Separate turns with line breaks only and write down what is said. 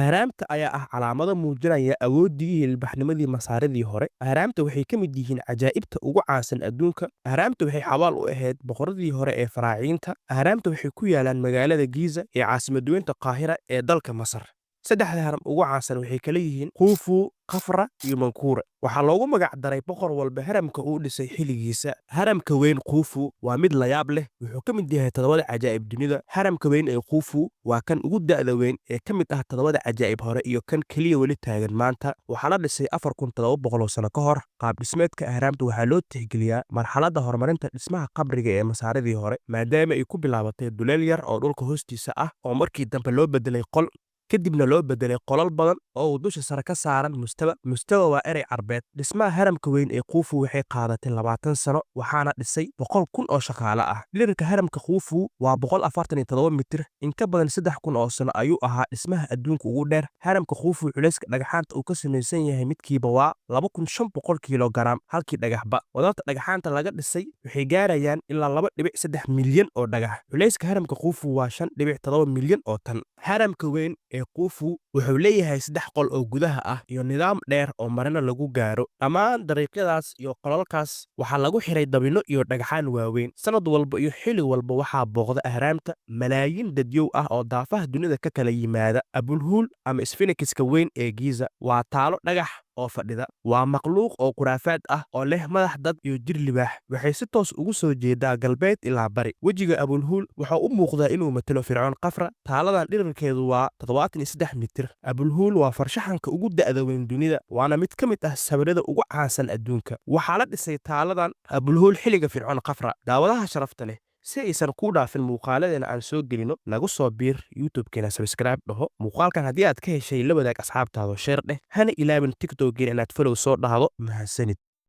Ahraamta ayaa ah calaamado muujinaya awooddii iyo ilbaxnimadii masaaridii hore. Ahraamta waxay ka mid yihiin cajaa'ibta ugu caansan adduunka. Ahraamta waxay xabaal u ahayd boqoradii hore ee Faraaciinta. Ahraamta waxay ku yaalaan magaalada Giza ee caasimadweynta Qaahira ee dalka Masar. Saddexda haram ugu caansan waxay kala yihiin Khufu, Khafra iyo Mankuura. Waxaa loogu magac daray boqor walba haramka uu dhisay xilligiisa. Haramka weyn Khufu waa mid la yaab leh, wuxuu ka mid yahay toddobada cajaa'ib dunida. Haramka weyn ee Khufu waa kan ugu da'da weyn ee ka mid ah toddobada cajaa'ib hore iyo kan keliya weli taagan maanta. Waxaa la dhisay 4700 sano ka hor. Qaab dhismeedka ahraamta waxaa loo tixgeliyaa marxaladda horumarinta dhismaha qabriga ee masaaridii hore, maadaama ay ku bilaabatay duleel yar oo dhulka hoostiisa ah oo markii dambe loo bedelay qol, kadibna loo bedelay qolal badan oo uu dusha sare ka saaran mustawa. Mustawa waa erey carbeed. Dhismaha haramka weyn ee Khufu waxay qaadatay 20 sano, waxaana dhisay 100,000 oo shaqaale ah. Dhererka haramka Khufu waa 147 mitir. In ka badan 3,000 oo sano ayuu ahaa dhismaha adduunka ugu dheer. Haramka Khufu culayska dhagaxaanta uu ka samaysan yahay midkiiba waa 2,500 kiilogaraam halkii dhagaxba. Wadarta dhagaxaanta laga dhisay waxay gaarayaan ilaa 2.3 milyan oo dhagax. Culayska haramka Khufu waa 5.7 milyan oo tan. Haramka weyn ee Khufu wuxuu leeyahay 3 qol oo gudaha ah iyo nidaam dheer oo marina lagu gaaro. Dhammaan dariiqyadaas iyo qolalkaas waxaa lagu xiray dabinno iyo dhagxaan waaweyn. Sanad walba iyo xilli walba waxaa booqda ahraamta malaayiin dadyow ah oo daafaha dunida ka kala yimaada. Abulhuul ama Sphinx-ka weyn ee Giza waa taalo dhagax oo fadhida. Waa makhluuq oo khuraafaad ah oo leh madax dad iyo jir libaax. Waxay si toos ugu soo jeedaa galbeed ilaa bari. Wejiga Abulhuul wuxuu u muuqdaa inuu matalo Fircoon Khafra. Taaladan dhererkeedu waa 73 mitir. Abulhuul waa farshaxanka ugu da'da weyn dunida, waana mid ka mid ah sawirada ugu caansan adduunka. Waxaa la dhisay taaladan Abulhuul xilliga Fircoon Khafra. Daawadaha sharafta leh, si aysan ku dhaafin muuqaaladeena aan soo gelino, nagu soo biir YouTube-keena subscribe dhaho. Muuqaalkan haddii aad ka heshay la wadaag asxaabtaada, share dheh. Hana ilaawin TikTok-geena inaad follow soo dhahdo. Mahadsanid.